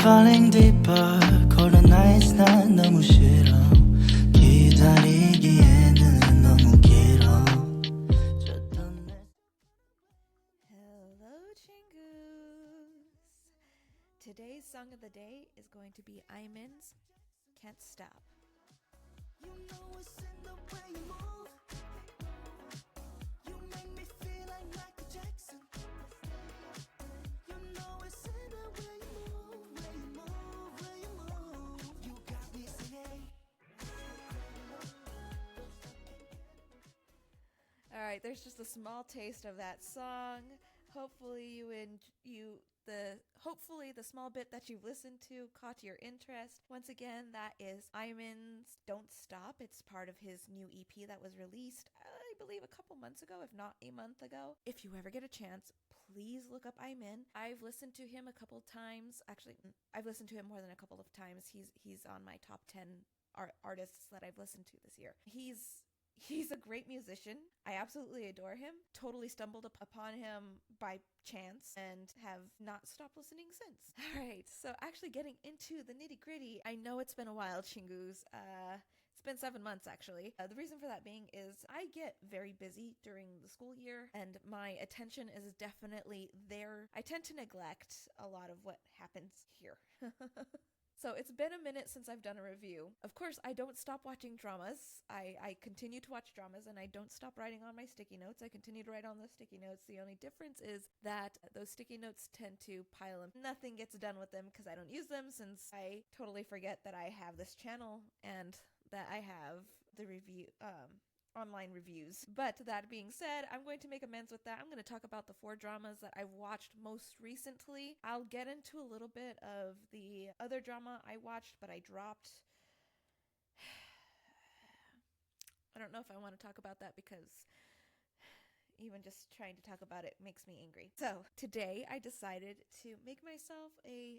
falling deeper. Cold nights 난 너무 싫어. 기다리기에는 너무 길어. Hello, Chingus! Today's song of the day is going to be Iman's Can't Stop. You know it's in the way you move. You make me feel like Michael Jackson. You know it's in the way you move, way you move, way you move. You got me singing. Alright, there's just a small taste of that song. Hopefully hopefully the small bit that you've listened to caught your interest. Once again, that is Iman's Don't Stop. It's part of his new EP that was released, I believe, a couple months ago, if not a month ago. If you ever get a chance, please look up Iman. I've listened to him a couple times. Actually, I've listened to him more than a couple of times. He's on my top 10 artists that I've listened to this year. He's a great musician. I absolutely adore him. Totally stumbled upon him by chance and have not stopped listening since. All right, so actually getting into the nitty gritty. I know it's been a while, Chingus. It's been 7 months, actually. The reason for that being is I get very busy during the school year, and my attention is definitely there. I tend to neglect a lot of what happens here. So it's been a minute since I've done a review. Of course, I don't stop watching dramas. I continue to watch dramas, and I don't stop writing on my sticky notes. I continue to write on those sticky notes. The only difference is that those sticky notes tend to pile up. Nothing gets done with them because I don't use them, since I totally forget that I have this channel and that I have the online reviews. But that being said, I'm going to make amends with that. I'm going to talk about the 4 dramas that I've watched most recently. I'll get into a little bit of the other drama I watched, but I dropped. I don't know if I want to talk about that because even just trying to talk about it makes me angry. So today I decided to make myself a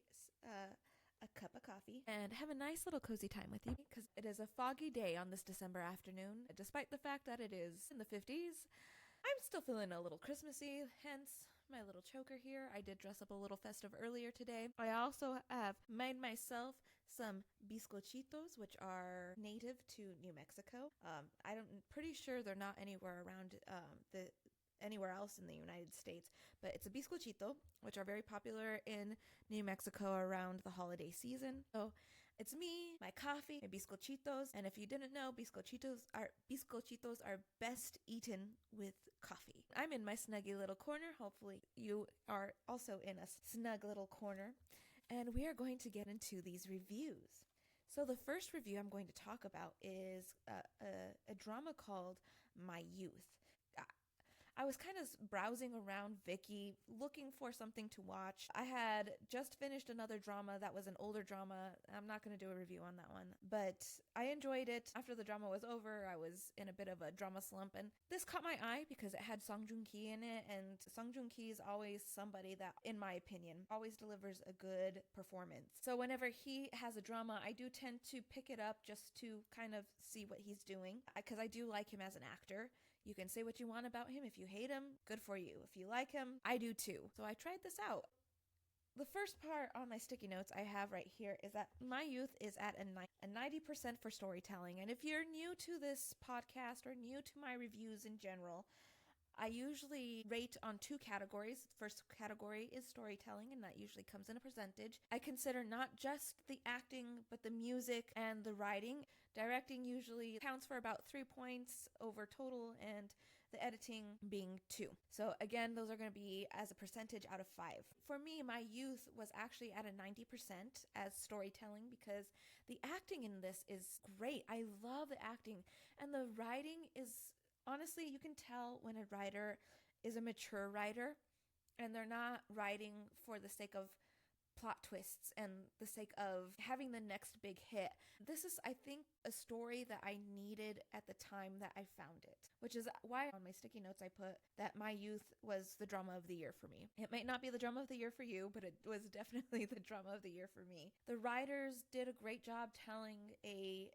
cup of coffee and have a nice little cozy time with you, because it is a foggy day on this December afternoon. Despite the fact that it is in the 50s, I'm still feeling a little Christmassy, hence my little choker here. I did dress up a little festive earlier today. I also have made myself some bizcochitos, which are native to New Mexico. I'm pretty sure they're not anywhere around anywhere else in the United States, but it's a bizcochito, which are very popular in New Mexico around the holiday season. So it's me, my coffee, my bizcochitos, and if you didn't know, bizcochitos are best eaten with coffee. I'm in my snuggy little corner. Hopefully you are also in a snug little corner, and we are going to get into these reviews. So the first review I'm going to talk about is a drama called My Youth. I was kind of browsing around Viki, looking for something to watch. I had just finished another drama that was an older drama. I'm not going to do a review on that one, but I enjoyed it. After the drama was over, I was in a bit of a drama slump, and this caught my eye because it had Song Joong Ki in it, and Song Joong Ki is always somebody that, in my opinion, always delivers a good performance. So whenever he has a drama, I do tend to pick it up just to kind of see what he's doing, because I do like him as an actor. You can say what you want about him. If you hate him, good for you. If you like him, I do too. So I tried this out. The first part on my sticky notes I have right here is that My Youth is at a 90% for storytelling. And if you're new to this podcast or new to my reviews in general, I usually rate on 2 categories. The first category is storytelling, and that usually comes in a percentage. I consider not just the acting, but the music and the writing. Directing usually counts for about 3 points over total, and the editing being 2. So again, those are going to be as a percentage out of 5. For me, My Youth was actually at a 90% as storytelling, because the acting in this is great. I love the acting, and the writing is, honestly, you can tell when a writer is a mature writer and they're not writing for the sake of plot twists and the sake of having the next big hit. This is, I think, a story that I needed at the time that I found it, which is why on my sticky notes I put that My Youth was the drama of the year for me. It might not be the drama of the year for you, but it was definitely the drama of the year for me. The writers did a great job telling a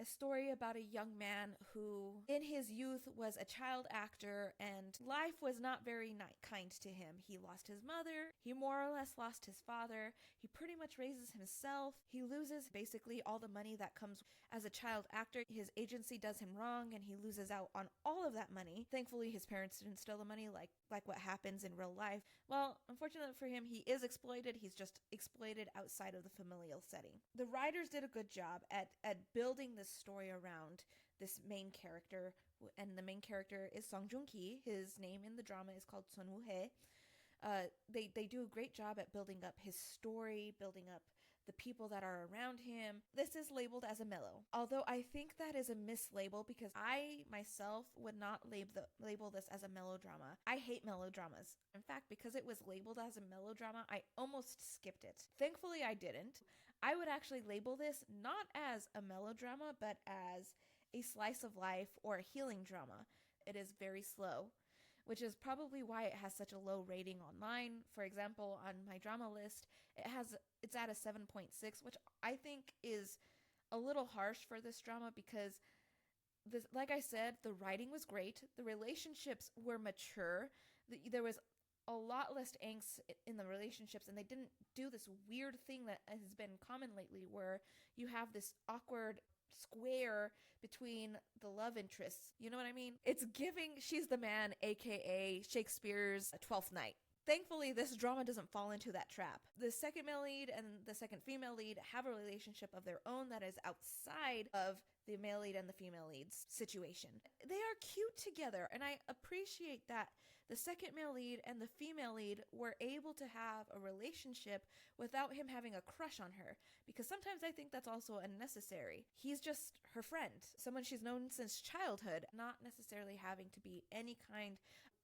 a story about a young man who in his youth was a child actor and life was not very kind to him. He lost his mother, he more or less lost his father, he pretty much raises himself, he loses basically all the money that comes as a child actor. His agency does him wrong and he loses out on all of that money. Thankfully his parents didn't steal the money like what happens in real life. Well, unfortunately for him, he is exploited. He's just exploited outside of the familial setting. The writers did a good job at building this story around this main character, and the main character is Song Joong-ki. His name in the drama is called Sun Woo-hye. They do a great job at building up his story, building up the people that are around him. This is labeled as a mellow, although I think that is a mislabel because I myself would not label this as a melodrama. I hate melodramas. In fact, because it was labeled as a melodrama, I almost skipped it. Thankfully, I didn't. I would actually label this not as a melodrama, but as a slice of life or a healing drama. It is very slow, which is probably why it has such a low rating online. For example, on my drama list, it's at a 7.6, which I think is a little harsh for this drama because this, like I said, the writing was great, the relationships were mature, there was a lot less angst in the relationships, and they didn't do this weird thing that has been common lately where you have this awkward square between the love interests. You know what I mean? It's giving She's the Man, aka Shakespeare's Twelfth Night. Thankfully, this drama doesn't fall into that trap. The second male lead and the second female lead have a relationship of their own that is outside of the male lead and the female lead's situation. They are cute together, and I appreciate that the second male lead and the female lead were able to have a relationship without him having a crush on her, because sometimes I think that's also unnecessary. He's just her friend, someone she's known since childhood, not necessarily having to be any kind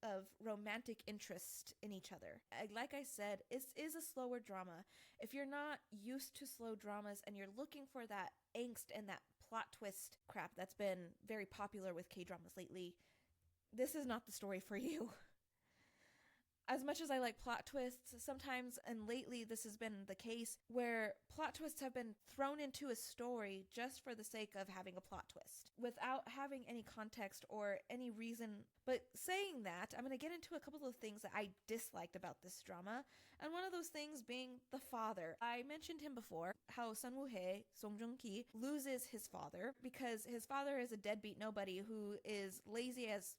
of romantic interest in each other. Like I said, it is a slower drama. If you're not used to slow dramas and you're looking for that angst and that plot twist crap that's been very popular with K-dramas lately, this is not the story for you. As much as I like plot twists, sometimes, and lately this has been the case, where plot twists have been thrown into a story just for the sake of having a plot twist, without having any context or any reason. But saying that, I'm going to get into a couple of things that I disliked about this drama, and one of those things being the father. I mentioned him before, how Sun Woo-hye, Song Joong-ki, loses his father because his father is a deadbeat nobody who is lazy as...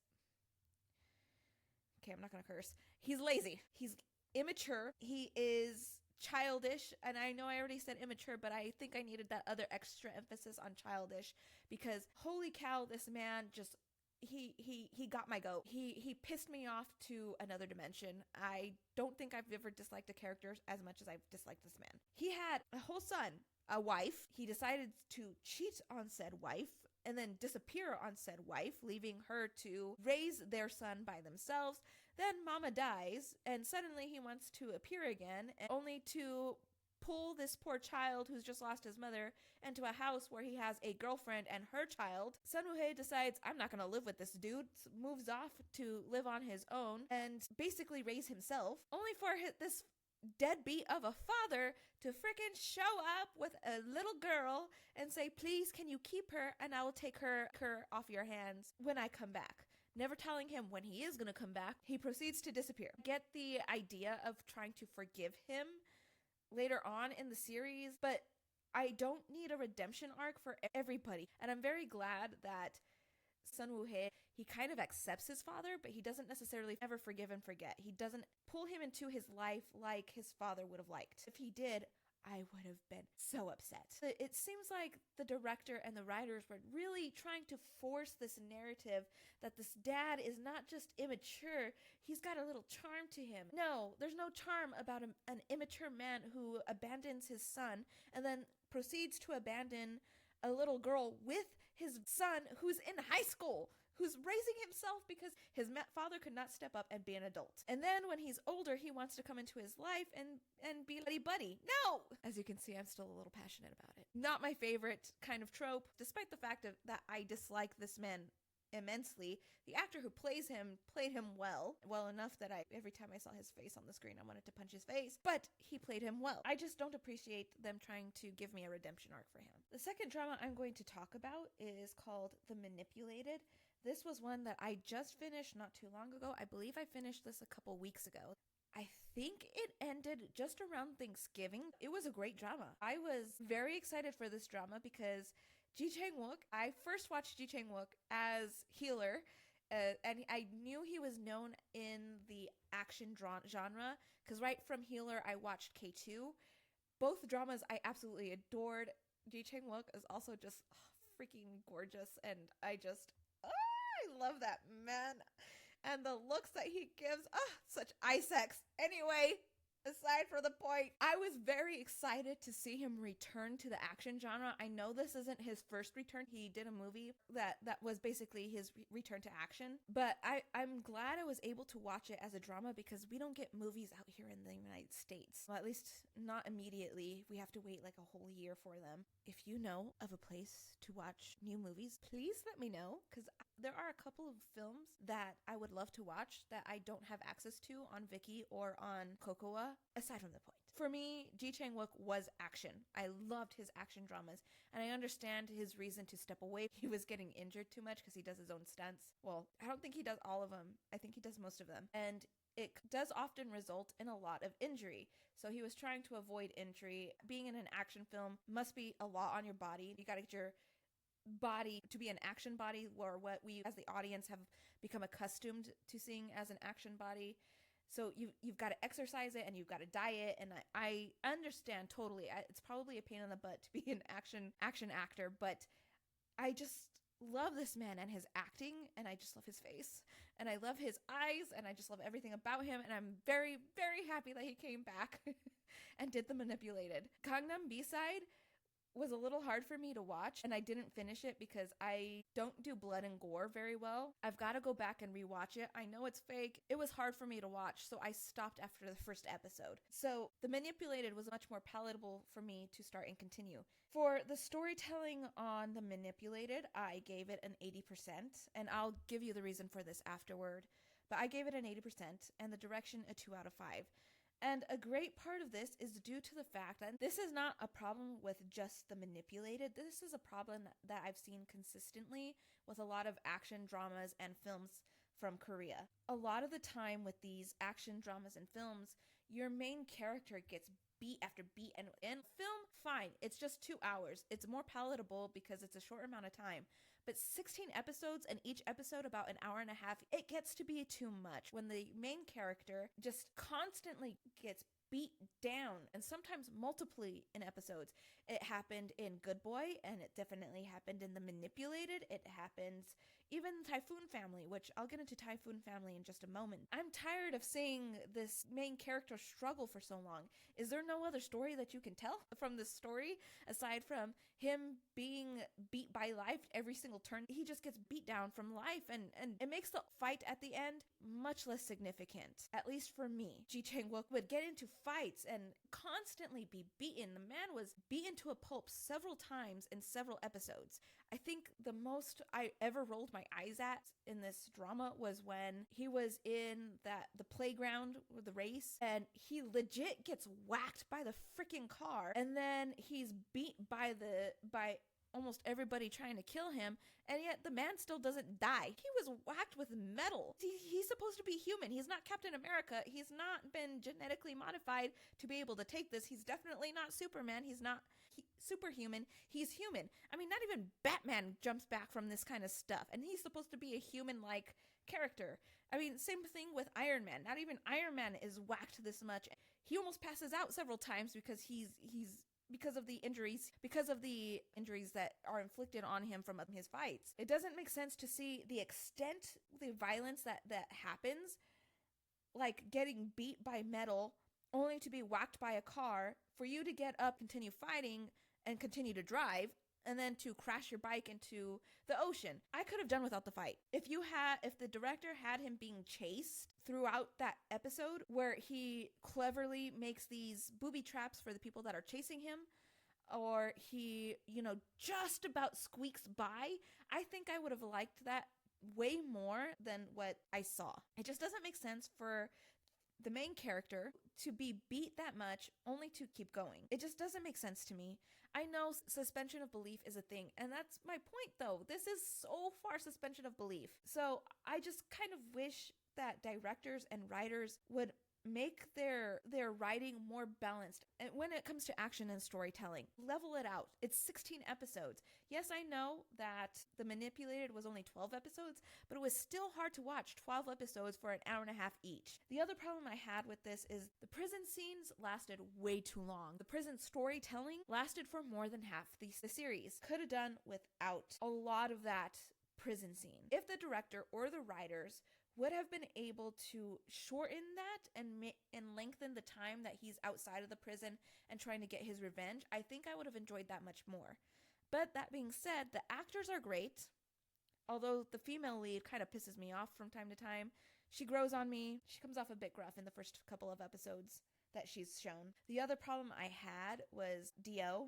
Okay, I'm not gonna curse. He's lazy. He's immature. He is childish. And I know I already said immature, but I think I needed that other extra emphasis on childish because holy cow, this man just... He got my goat. He pissed me off to another dimension. I don't think I've ever disliked a character as much as I've disliked this man. He had a whole son, a wife. He decided to cheat on said wife and then disappear on said wife, leaving her to raise their son by themselves. Then mama dies, and suddenly he wants to appear again, only to pull this poor child who's just lost his mother into a house where he has a girlfriend and her child. Sun Woo-hye decides, I'm not gonna live with this dude, moves off to live on his own and basically raise himself, only for this deadbeat of a father to frickin' show up with a little girl and say, please, can you keep her and I will take her off your hands when I come back. Never telling him when he is gonna come back, he proceeds to disappear. Get the idea of trying to forgive him later on in the series, but I don't need a redemption arc for everybody. And I'm very glad that Sun Woo-hye, he kind of accepts his father, but he doesn't necessarily ever forgive and forget. He doesn't pull him into his life like his father would have liked. If he did, I would have been so upset. It seems like the director and the writers were really trying to force this narrative that this dad is not just immature, he's got a little charm to him. No, there's no charm about an immature man who abandons his son and then proceeds to abandon a little girl with his son who's in high school, who's raising himself because his father could not step up and be an adult. And then when he's older, he wants to come into his life and be buddy-buddy. No! As you can see, I'm still a little passionate about it. Not my favorite kind of trope, despite the fact that I dislike this man immensely. The actor who plays him played him well enough that every time I saw his face on the screen, I wanted to punch his face, but he played him well. I just don't appreciate them trying to give me a redemption arc for him. The second drama I'm going to talk about is called The Manipulated. This was one that I just finished not too long ago. I believe I finished this a couple weeks ago. I think it ended just around Thanksgiving. It was a great drama. I was very excited for this drama because Ji Chang-wook, I first watched Ji Chang-wook as Healer, and I knew he was known in the action genre because right from Healer I watched K2. Both dramas I absolutely adored. Ji Chang-wook is also just freaking gorgeous, and I love that man. And the looks that he gives, such eye sex. Anyway, aside from the point, I was very excited to see him return to the action genre. I know this isn't his first return. He did a movie that was basically his return to action. But I'm glad I was able to watch it as a drama because we don't get movies out here in the United States. Well, at least not immediately. We have to wait like a whole year for them. If you know of a place to watch new movies, please let me know because there are a couple of films that I would love to watch that I don't have access to on Viki or on Kokoa, aside from the point. For me, Ji Chang-wook was action. I loved his action dramas, and I understand his reason to step away. He was getting injured too much because he does his own stunts. Well, I don't think he does all of them. I think he does most of them. And it does often result in a lot of injury. So he was trying to avoid injury. Being in an action film must be a lot on your body. You gotta get your body to be an action body, or what we as the audience have become accustomed to seeing as an action body. So you've got to exercise it and you've got to diet, and I understand totally. It's probably a pain in the butt to be an action actor, but I just love this man and his acting, and I just love his face, and I love his eyes, and I just love everything about him, and I'm very, very happy that he came back and did The Manipulated. Gangnam B-side was a little hard for me to watch, and I didn't finish it because I don't do blood and gore very well. I've got to go back and rewatch it. I know it's fake. It was hard for me to watch, so I stopped after the first episode. So The Manipulated was much more palatable for me to start and continue. For the storytelling on The Manipulated, I gave it an 80%, and I'll give you the reason for this afterward. But I gave it an 80%, and the direction a 2 out of 5. And a great part of this is due to the fact that this is not a problem with just The Manipulated. This is a problem that I've seen consistently with a lot of action dramas and films from Korea. A lot of the time with these action dramas and films, your main character gets beat after beat, and in film, fine, it's just 2 hours. It's more palatable because it's a short amount of time. But 16 episodes, and each episode about an hour and a half, it gets to be too much when the main character just constantly gets beat down, and sometimes multiply in episodes. It happened in Good Boy, and it definitely happened in The Manipulated. It happens even Typhoon Family, which I'll get into Typhoon Family in just a moment. I'm tired of seeing this main character struggle for so long. Is there no other story that you can tell from this story aside from him being beat by life every single turn? He just gets beat down from life, and it makes the fight at the end much less significant, at least for me. Ji Chang-wook would get into fights and constantly be beaten. The man was beaten to a pulp several times in several episodes. I think the most I ever rolled my eyes at in this drama was when he was in the playground with the race, and he legit gets whacked by the freaking car, and then he's beat by almost everybody trying to kill him, and yet the man still doesn't die. He was whacked with metal. He's supposed to be human. He's not Captain America. He's not been genetically modified to be able to take this. He's definitely not Superman. He's not superhuman. He's human. I mean, not even Batman jumps back from this kind of stuff, and he's supposed to be a human-like character. I mean, same thing with Iron Man. Not even Iron Man is whacked this much. He almost passes out several times because because of the injuries that are inflicted on him from his fights. It doesn't make sense to see the violence that happens, like getting beat by metal only to be whacked by a car, for you to get up, continue fighting, and continue to drive, and then to crash your bike into the ocean. I could have done without the fight. If the director had him being chased throughout that episode, where he cleverly makes these booby traps for the people that are chasing him, or he, just about squeaks by, I think I would have liked that way more than what I saw. It just doesn't make sense for the main character to be beat that much only to keep going. It just doesn't make sense to me. I know suspension of belief is a thing, and that's my point though. This is so far suspension of belief. So I just kind of wish that directors and writers would make their writing more balanced. And when it comes to action and storytelling, level it out. It's 16 episodes. Yes, I know that The Manipulated was only 12 episodes, but it was still hard to watch 12 episodes for an hour and a half each. The other problem I had with this is the prison scenes lasted way too long. The prison storytelling lasted for more than half the series. Could have done without a lot of that prison scene. If the director or the writers would have been able to shorten that and lengthen the time that he's outside of the prison and trying to get his revenge, I think I would have enjoyed that much more. But that being said, the actors are great, although the female lead kind of pisses me off from time to time. She grows on me. She comes off a bit gruff in the first couple of episodes that she's shown. The other problem I had was Dio,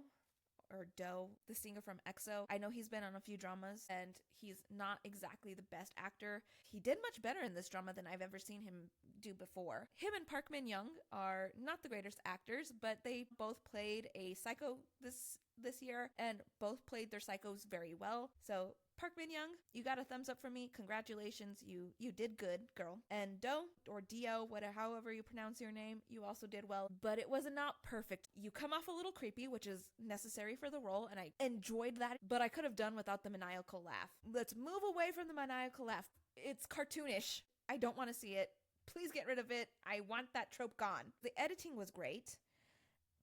the singer from EXO. I know he's been on a few dramas and he's not exactly the best actor. He did much better in this drama than I've ever seen him do before. Him and Park Min-young are not the greatest actors, but they both played a psycho this year and both played their psychos very well. So Park Min-young, you got a thumbs up from me. Congratulations. You did good, girl. And Dio, however you pronounce your name, you also did well, but it was not perfect. You come off a little creepy, which is necessary for the role, and I enjoyed that, but I could have done without the maniacal laugh. Let's move away from the maniacal laugh. It's cartoonish. I don't want to see it. Please get rid of it. I want that trope gone. The editing was great,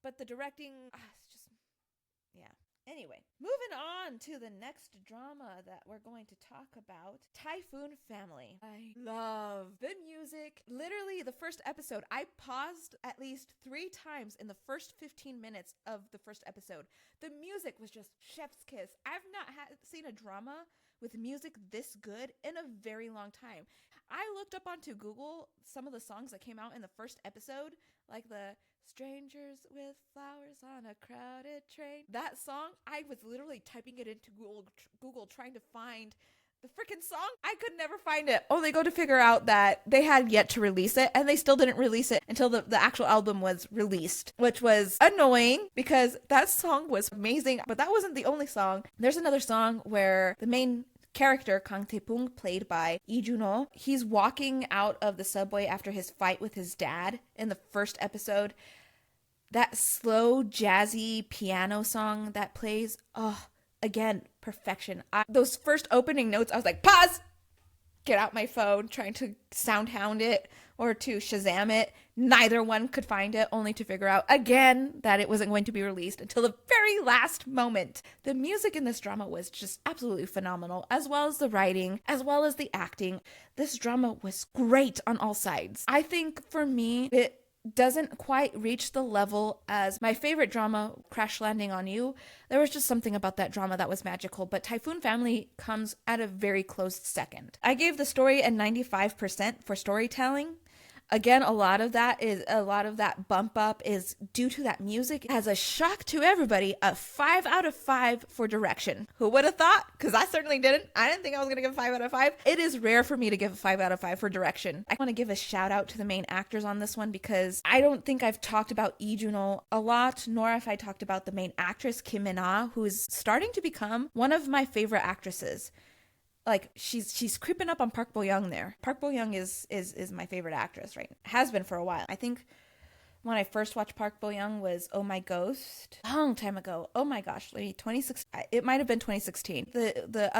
but the directing, it's just, yeah. Anyway, moving on to the next drama that we're going to talk about, Typhoon Family. I love the music. Literally, the first episode, I paused at least 3 times in the first 15 minutes of the first episode. The music was just chef's kiss. I've not seen a drama with music this good in a very long time. I looked up onto Google some of the songs that came out in the first episode, like the Strangers with Flowers on a Crowded Train. That song, I was literally typing it into Google trying to find the freaking song. I could never find it. Only go to figure out that they had yet to release it, and they still didn't release it until the actual album was released, which was annoying because that song was amazing, but that wasn't the only song. There's another song where the main character, Kang Tae-pung, played by Lee Juno, he's walking out of the subway after his fight with his dad in the first episode. That slow, jazzy piano song that plays, again, perfection. Those first opening notes, I was like, pause! Get out my phone, trying to soundhound it or to Shazam it. Neither one could find it, only to figure out again that it wasn't going to be released until the very last moment. The music in this drama was just absolutely phenomenal, as well as the writing, as well as the acting. This drama was great on all sides. I think for me, it doesn't quite reach the level as my favorite drama, Crash Landing on You. There was just something about that drama that was magical, but Typhoon Family comes at a very close second. I gave the story a 95% for storytelling. Again, a lot of that bump up is due to that music. As a shock to everybody, a 5 out of 5 for direction. Who would have thought? Because I certainly didn't. I didn't think I was going to give a 5 out of 5. It is rare for me to give a 5 out of 5 for direction. I want to give a shout out to the main actors on this one because I don't think I've talked about Lee Juno a lot, nor have I talked about the main actress, Kim Min-ah, who is starting to become one of my favorite actresses. Like, she's creeping up on Park Bo-young there. Park Bo-young is my favorite actress, right? Has been for a while. I think when I first watched Park Bo-young was Oh My Ghost. Long time ago. Oh my gosh. Like 2016. It might have been 2016. The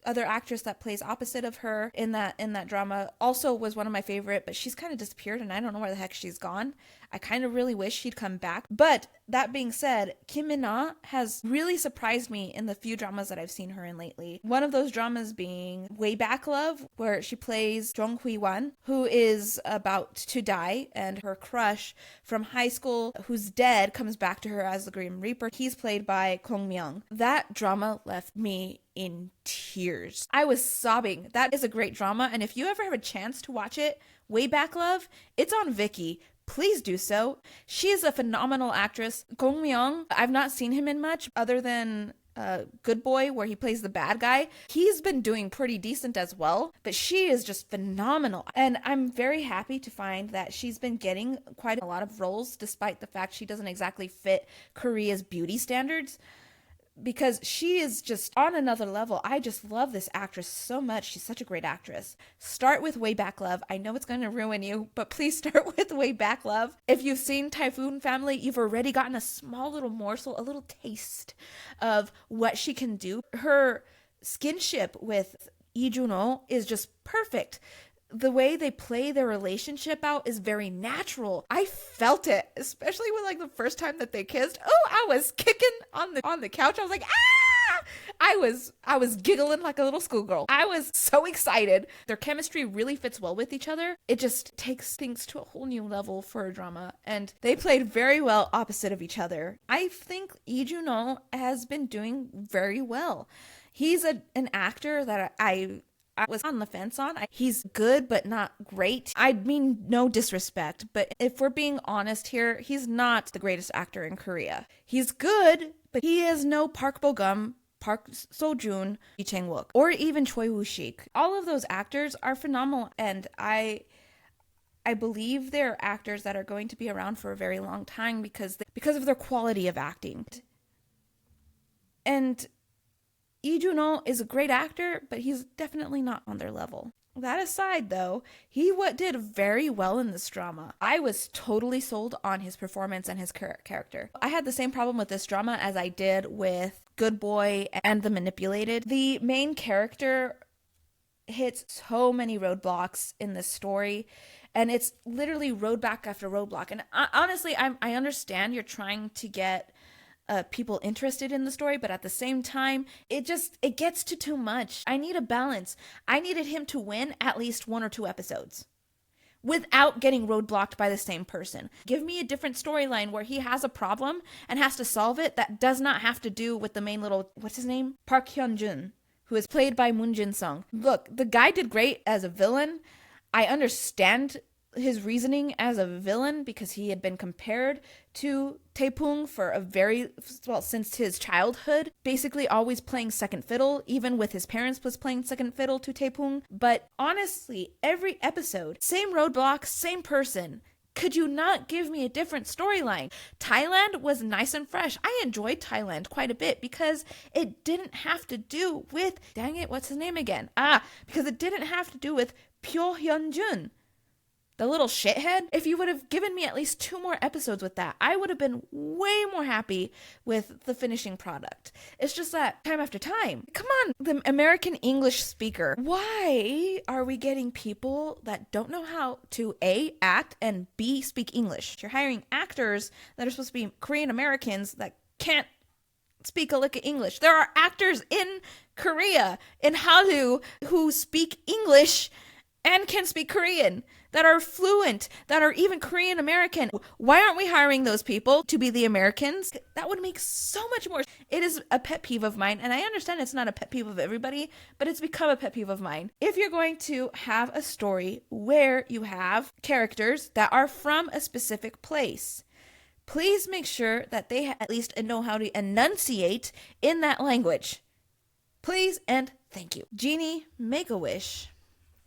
other actress that plays opposite of her in that drama also was one of my favorite, but she's kind of disappeared and I don't know where the heck she's gone. I kind of really wish she'd come back. But that being said, Kim Min-ah has really surprised me in the few dramas that I've seen her in lately. One of those dramas being Way Back Love, where she plays Jung Hui-wan, who is about to die, and her crush from high school, who's dead, comes back to her as the Grim Reaper. He's played by Kong Myung. That drama left me in tears. I was sobbing. That is a great drama, and if you ever have a chance to watch it, Way Back Love, it's on Viki. Please do so. She is a phenomenal actress. Gong Myung, I've not seen him in much other than Good Boy, where he plays the bad guy. He's been doing pretty decent as well, but she is just phenomenal. And I'm very happy to find that she's been getting quite a lot of roles, despite the fact she doesn't exactly fit Korea's beauty standards, because she is just on another level. I just love this actress so much. She's such a great actress. Start with Way Back Love. I know it's going to ruin you, but please start with Way Back Love. If you've seen Typhoon Family, you've already gotten a small little morsel, a little taste of what she can do. Her skinship with Lee Juno is just perfect. The way they play their relationship out is very natural. I felt it, especially when like the first time that they kissed. Oh, I was kicking on the couch. I was like, ah! I was giggling like a little schoolgirl. I was so excited. Their chemistry really fits well with each other. It just takes things to a whole new level for a drama, and they played very well opposite of each other. I think Lee Juno has been doing very well. He's an actor that I was on the fence on. He's good, but not great. I mean, no disrespect, but if we're being honest here, he's not the greatest actor in Korea. He's good, but he is no Park Bo-gum, Park Seo-joon, Lee Chang-wook, or even Choi Woo-sik. All of those actors are phenomenal, and I believe they're actors that are going to be around for a very long time because of their quality of acting. And Lee Juno is a great actor, but he's definitely not on their level. That aside, though, he did very well in this drama. I was totally sold on his performance and his character. I had the same problem with this drama as I did with Good Boy and The Manipulated. The main character hits so many roadblocks in this story, and it's literally roadblock after roadblock. And honestly, I understand you're trying to get people interested in the story, but at the same time, it gets to too much. I need a balance. I needed him to win at least 1 or 2 episodes without getting roadblocked by the same person. Give me a different storyline where he has a problem and has to solve it that does not have to do with the main little, what's his name? Park Hyun-jun, who is played by Moon Jin-sung. Look, the guy did great as a villain. I understand his reasoning as a villain because he had been compared to Taepung for since his childhood, basically always playing second fiddle, even with his parents was playing second fiddle to Taepung. But honestly, every episode, same roadblock, same person. Could you not give me a different storyline? Thailand was nice and fresh. I enjoyed Thailand quite a bit because it didn't have to do with, dang it, what's his name again? Because it didn't have to do with Pyo Hyun-jun, the little shithead. If you would have given me at least 2 more episodes with that, I would have been way more happy with the finishing product. It's just that time after time. Come on, the American English speaker. Why are we getting people that don't know how to A, act, and B, speak English? You're hiring actors that are supposed to be Korean Americans that can't speak a lick of English. There are actors in Korea in Hallyu who speak English and can speak Korean, that are fluent, that are even Korean American. Why aren't we hiring those people to be the Americans? That would make so much more. It is a pet peeve of mine, and I understand it's not a pet peeve of everybody, but it's become a pet peeve of mine. If you're going to have a story where you have characters that are from a specific place, please make sure that they at least know how to enunciate in that language. Please and thank you. Genie, Make-A-Wish.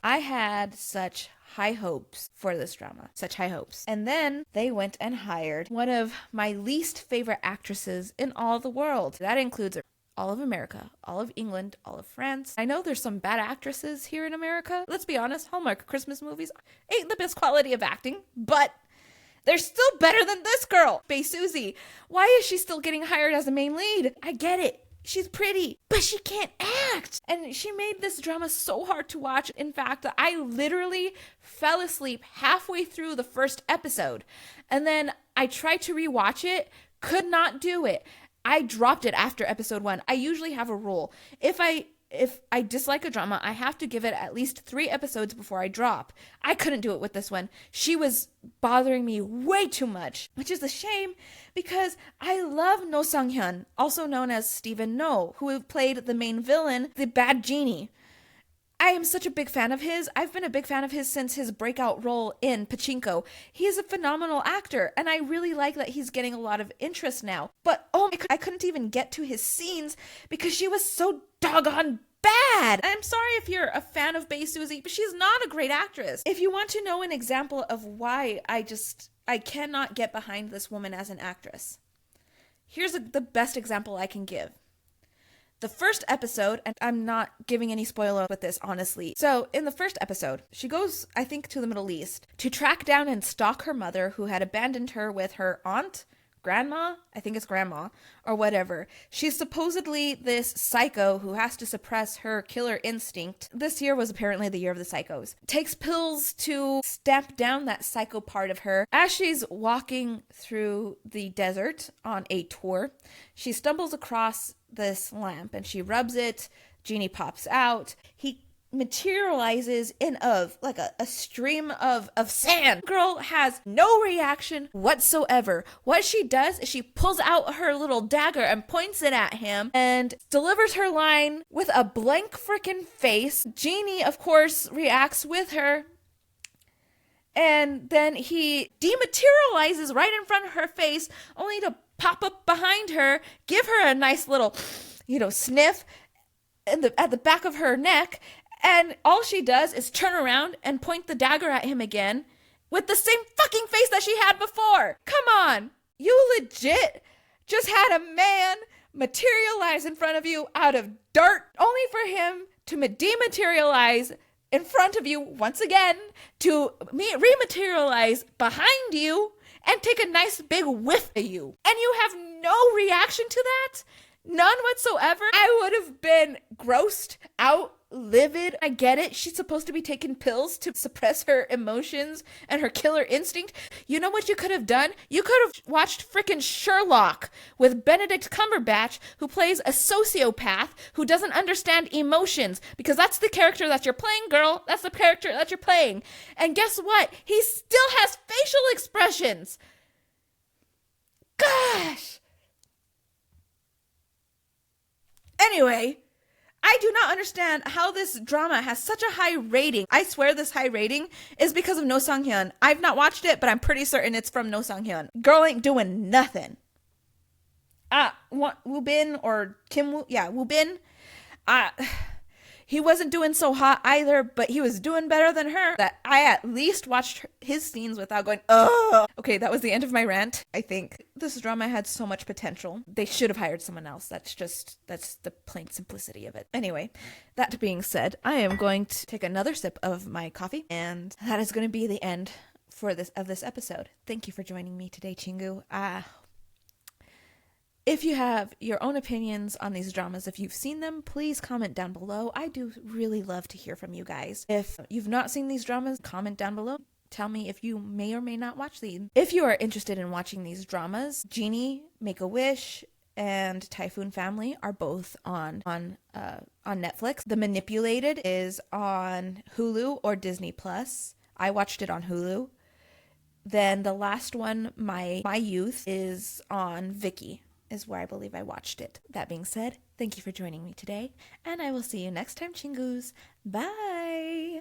I had such high hopes for this drama. Such high hopes. And then they went and hired one of my least favorite actresses in all the world. That includes all of America, all of England, all of France. I know there's some bad actresses here in America. Let's be honest, Hallmark Christmas movies ain't the best quality of acting, but they're still better than this girl, Bae Suzy. Why is she still getting hired as the main lead? I get it. She's pretty, but she can't act. And she made this drama so hard to watch. In fact, I literally fell asleep halfway through the first episode. And then I tried to rewatch it, could not do it. I dropped it after episode 1. I usually have a rule. If I dislike a drama, I have to give it at least 3 episodes before I drop. I couldn't do it with this one. She was bothering me way too much, which is a shame because I love No Sang-hyun, also known as Stephen No, who played the main villain, the bad Genie. I am such a big fan of his. I've been a big fan of his since his breakout role in Pachinko. He is a phenomenal actor, and I really like that he's getting a lot of interest now. But I couldn't even get to his scenes because she was so doggone bad. I'm sorry if you're a fan of Bae Suzy, but she's not a great actress. If you want to know an example of why I cannot get behind this woman as an actress, here's the best example I can give. The first episode, and I'm not giving any spoiler with this, honestly. So, in the first episode, she goes, I think, to the Middle East to track down and stalk her mother, who had abandoned her with her aunt, grandma, I think it's grandma, or whatever. She's supposedly this psycho who has to suppress her killer instinct. This year was apparently the year of the psychos. Takes pills to stamp down that psycho part of her. As she's walking through the desert on a tour, she stumbles across this lamp and she rubs it. Genie pops out. He materializes in like a stream of sand. Girl has no reaction whatsoever. What she does is she pulls out her little dagger and points it at him and delivers her line with a blank freaking face. Genie, of course, reacts with her. And then he dematerializes right in front of her face, only to pop up behind her, give her a nice little, sniff at the back of her neck. And all she does is turn around and point the dagger at him again with the same fucking face that she had before. Come on. You legit just had a man materialize in front of you out of dirt, only for him to dematerialize in front of you once again, to rematerialize behind you and take a nice big whiff of you. And you have no reaction to that? None whatsoever? I would have been grossed out, livid. I get it. She's supposed to be taking pills to suppress her emotions and her killer instinct. You know what you could have done? You could have watched frickin' Sherlock with Benedict Cumberbatch, who plays a sociopath who doesn't understand emotions, because that's the character that you're playing, girl. That's the character that you're playing. And guess what? He still has facial expressions. Gosh. Anyway, I do not understand how this drama has such a high rating. I swear this high rating is because of No Sang-hyun. I've not watched it, but I'm pretty certain it's from No Sang-hyun. Girl ain't doing nothing. Woo Bin or Kim Woo? Yeah, Woo Bin. He wasn't doing so hot either, but he was doing better than her. That I at least watched his scenes without going, ugh. Okay, that was the end of my rant. I think this drama had so much potential. They should have hired someone else. That's the plain simplicity of it. Anyway, that being said, I am going to take another sip of my coffee, and that is going to be the end for this episode. Thank you for joining me today, Chingu. If you have your own opinions on these dramas, if you've seen them, please comment down below. I do really love to hear from you guys. If you've not seen these dramas, comment down below. Tell me if you may or may not watch these. If you are interested in watching these dramas, Genie, Make-A-Wish, and Typhoon Family are both on Netflix. The Manipulated is on Hulu or Disney Plus. I watched it on Hulu. Then the last one, My Youth, is on Viki, is where I believe I watched it. That being said, thank you for joining me today, and I will see you next time, Chingus. Bye!